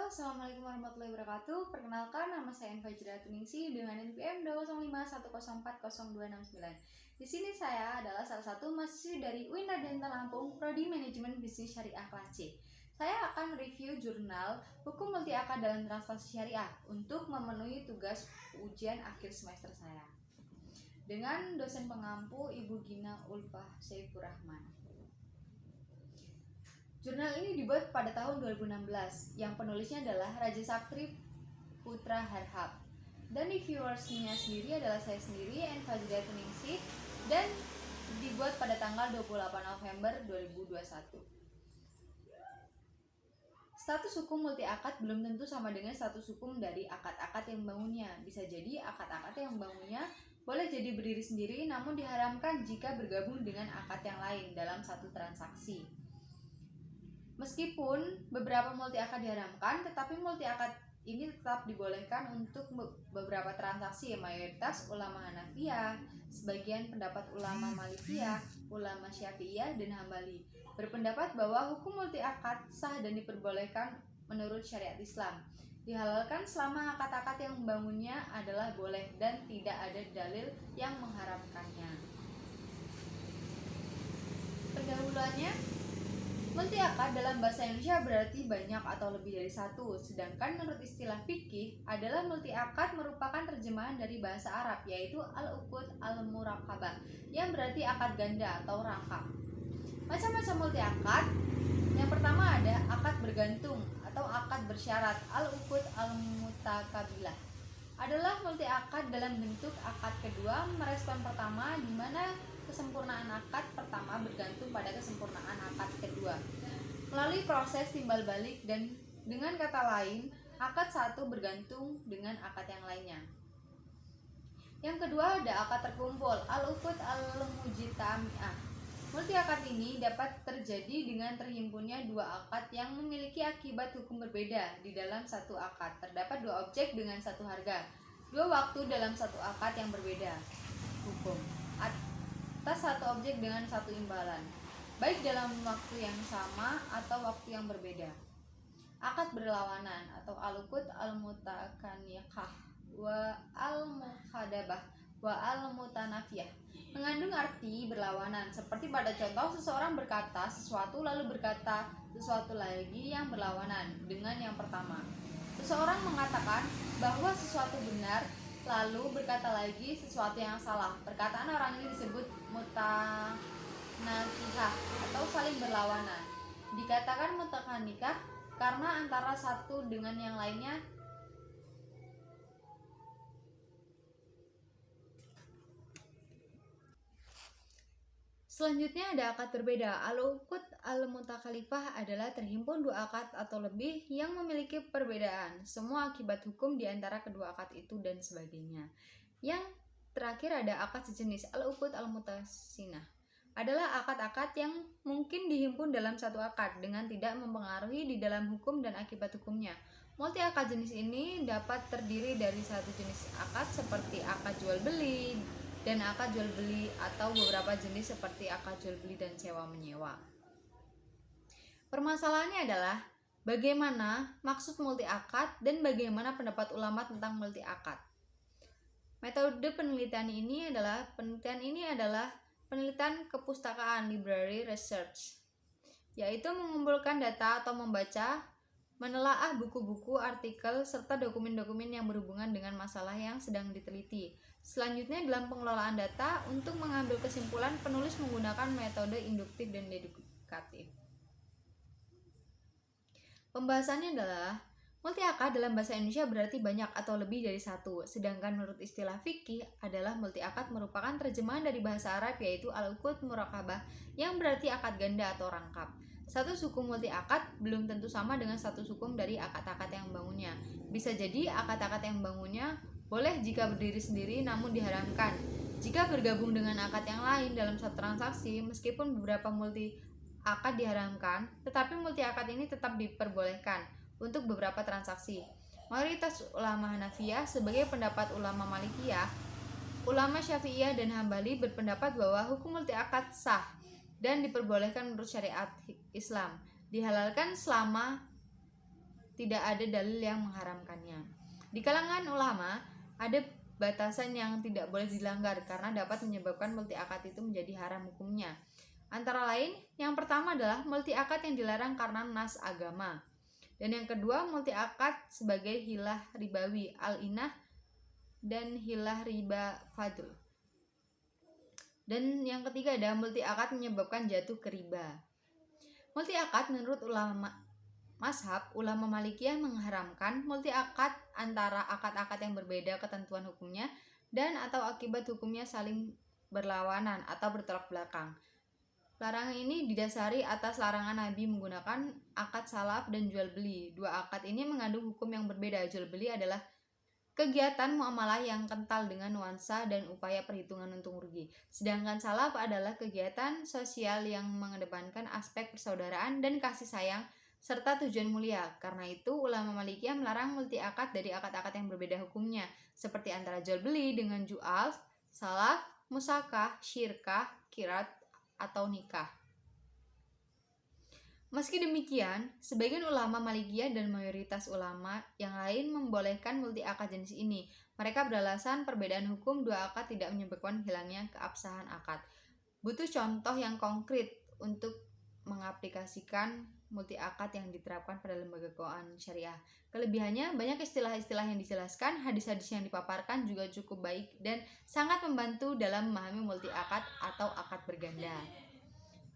Halo, Assalamualaikum warahmatullahi wabarakatuh. Perkenalkan, nama saya Fajra Tuningsi dengan NPM 20510404269. Di sini saya adalah salah satu mahasiswi dari UIN Radenta Lampung, Prodi Manajemen Bisnis Syariah kelas C. Saya akan mereview jurnal Hukum Multi Akad dalam Transaksi Syariah untuk memenuhi tugas ujian akhir semester saya. Dengan dosen pengampu Ibu Gina Ulfah Saifur Rahman. Jurnal ini dibuat pada tahun 2016, yang penulisnya adalah Raja Sakti Putra Harhab. Dan reviewersnya sendiri adalah saya sendiri, Fajra Tuningsi, dan dibuat pada tanggal 28 November 2021. Status hukum multi akad belum tentu sama dengan status hukum dari akad-akad yang membangunnya. Bisa jadi akad-akad yang membangunnya boleh jadi berdiri sendiri, namun diharamkan jika bergabung dengan akad yang lain dalam satu transaksi. Meskipun beberapa multi akad diharamkan, tetapi multi akad ini tetap dibolehkan untuk beberapa transaksi, mayoritas ulama Hanafiyah, sebagian pendapat ulama Malikiyah, ulama Syafi'iyah, dan Hambali berpendapat bahwa hukum multi akad sah dan diperbolehkan menurut syariat Islam. Dihalalkan selama akad-akad yang membangunnya adalah boleh dan tidak ada dalil yang mengharamkannya. Pendahuluannya, multi akad dalam bahasa Indonesia berarti banyak atau lebih dari satu, sedangkan menurut istilah fikih adalah multi akad merupakan terjemahan dari bahasa Arab, yaitu al-uqud al-murakkabah, yang berarti akad ganda atau rangkap. Macam-macam multi akad. Yang pertama ada akad bergantung atau akad bersyarat, al-uqud al-mutakabilah. Adalah multi akad dalam bentuk akad kedua merespon pertama, di mana kesempurnaan akad pertama bergantung pada kesempurnaan akad kedua melalui proses timbal balik, dan dengan kata lain akad satu bergantung dengan akad yang lainnya. Yang kedua ada akad terkumpul, al-uqud al-mujtami'ah. Multi akad ini dapat terjadi dengan terhimpunnya dua akad yang memiliki akibat hukum berbeda di dalam satu akad. Terdapat dua objek dengan satu harga, dua waktu dalam satu akad yang berbeda hukum atas satu objek dengan satu imbalan, baik dalam waktu yang sama atau waktu yang berbeda. Akad berlawanan atau al-uqud al-mutakaniyah wa al-mukhadabah wa al-mutanafiyah mengandung arti berlawanan, seperti pada contoh seseorang berkata sesuatu lalu berkata sesuatu lagi yang berlawanan dengan yang pertama. Seseorang mengatakan bahwa sesuatu benar lalu berkata lagi sesuatu yang salah. Perkataan orang ini disebut mutanakihah atau saling berlawanan. Dikatakan mutakanikah karena antara satu dengan yang lainnya Selanjutnya ada akad berbeda. Al-uqud al-mutakalifah adalah terhimpun dua akad atau lebih yang memiliki perbedaan, semua akibat hukum di antara kedua akad itu dan sebagainya. Yang terakhir ada akad sejenis, al-uqud al-mutasinah. Adalah akad-akad yang mungkin dihimpun dalam satu akad dengan tidak mempengaruhi di dalam hukum dan akibat hukumnya. Multi akad jenis ini dapat terdiri dari satu jenis akad seperti akad jual beli dan akad jual beli, atau beberapa jenis seperti akad jual beli dan sewa menyewa. Permasalahannya adalah bagaimana maksud multi akad dan bagaimana pendapat ulama tentang multi akad. Metode penelitian ini adalah penelitian kepustakaan, library research, yaitu mengumpulkan data atau membaca, menelaah buku-buku, artikel, serta dokumen-dokumen yang berhubungan dengan masalah yang sedang diteliti. Selanjutnya dalam pengelolaan data, untuk mengambil kesimpulan, penulis menggunakan metode induktif dan deduktif. Pembahasannya adalah multi akad dalam bahasa Indonesia berarti banyak atau lebih dari satu, sedangkan menurut istilah fikih adalah multi akad merupakan terjemahan dari bahasa Arab, yaitu al-uqud murakkabah, yang berarti akad ganda atau rangkap. Status hukum multi akad belum tentu sama dengan status hukum dari akad-akad yang membangunnya. Bisa jadi akad-akad yang membangunnya boleh jika berdiri sendiri, namun diharamkan jika bergabung dengan akad yang lain dalam satu transaksi. Meskipun beberapa multi akad diharamkan, tetapi multi akad ini tetap diperbolehkan untuk beberapa transaksi. Mayoritas ulama Hanafiyah sebagai pendapat ulama Malikiyah, ulama Syafi'iyah, dan Hambali berpendapat bahwa hukum multi akad sah dan diperbolehkan menurut syariat Islam. Dihalalkan selama tidak ada dalil yang mengharamkannya. Di kalangan ulama, ada batasan yang tidak boleh dilanggar karena dapat menyebabkan multi akad itu menjadi haram hukumnya. Antara lain, yang pertama adalah multi akad yang dilarang karena nas agama. Dan yang kedua, multi akad sebagai hilah ribawi, al-inah, dan hilah riba fadl. Dan yang ketiga ada multi akad menyebabkan jatuh ke riba. Multi akad menurut ulama Malikiyah mengharamkan multi akad antara akad-akad yang berbeda ketentuan hukumnya dan atau akibat hukumnya saling berlawanan atau bertolak belakang. Larangan ini didasari atas larangan Nabi menggunakan akad salaf dan jual beli. Dua akad ini mengandung hukum yang berbeda. Jual beli adalah kegiatan muamalah yang kental dengan nuansa dan upaya perhitungan untung rugi. Sedangkan salaf adalah kegiatan sosial yang mengedepankan aspek persaudaraan dan kasih sayang serta tujuan mulia. Karena itu, ulama Malikiyah melarang multi akad dari akad-akad yang berbeda hukumnya, seperti antara jual beli dengan jual, salaf, musakah, syirkah, kirat, atau nikah. Meski demikian, sebagian ulama Malikiyah dan mayoritas ulama yang lain membolehkan multi akad jenis ini. Mereka beralasan perbedaan hukum dua akad tidak menyebabkan hilangnya keabsahan akad. Butuh contoh yang konkret untuk mengaplikasikan multi akad yang diterapkan pada lembaga keuangan syariah. Kelebihannya, banyak istilah-istilah yang dijelaskan, hadis-hadis yang dipaparkan juga cukup baik dan sangat membantu dalam memahami multi akad atau akad berganda.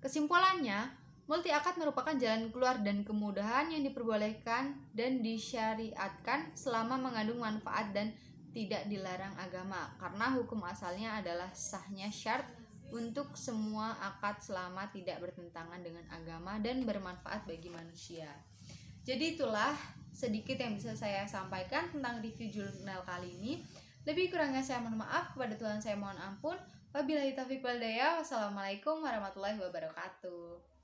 Kesimpulannya, multi akad merupakan jalan keluar dan kemudahan yang diperbolehkan dan disyariatkan selama mengandung manfaat dan tidak dilarang agama, karena hukum asalnya adalah sahnya syarat untuk semua akad selama tidak bertentangan dengan agama dan bermanfaat bagi manusia. Jadi itulah sedikit yang bisa saya sampaikan tentang review jurnal kali ini. Lebih kurangnya saya mohon maaf, kepada Tuhan saya mohon ampun. Wabillahi taufiq wal hidayah. Wassalamualaikum warahmatullahi wabarakatuh.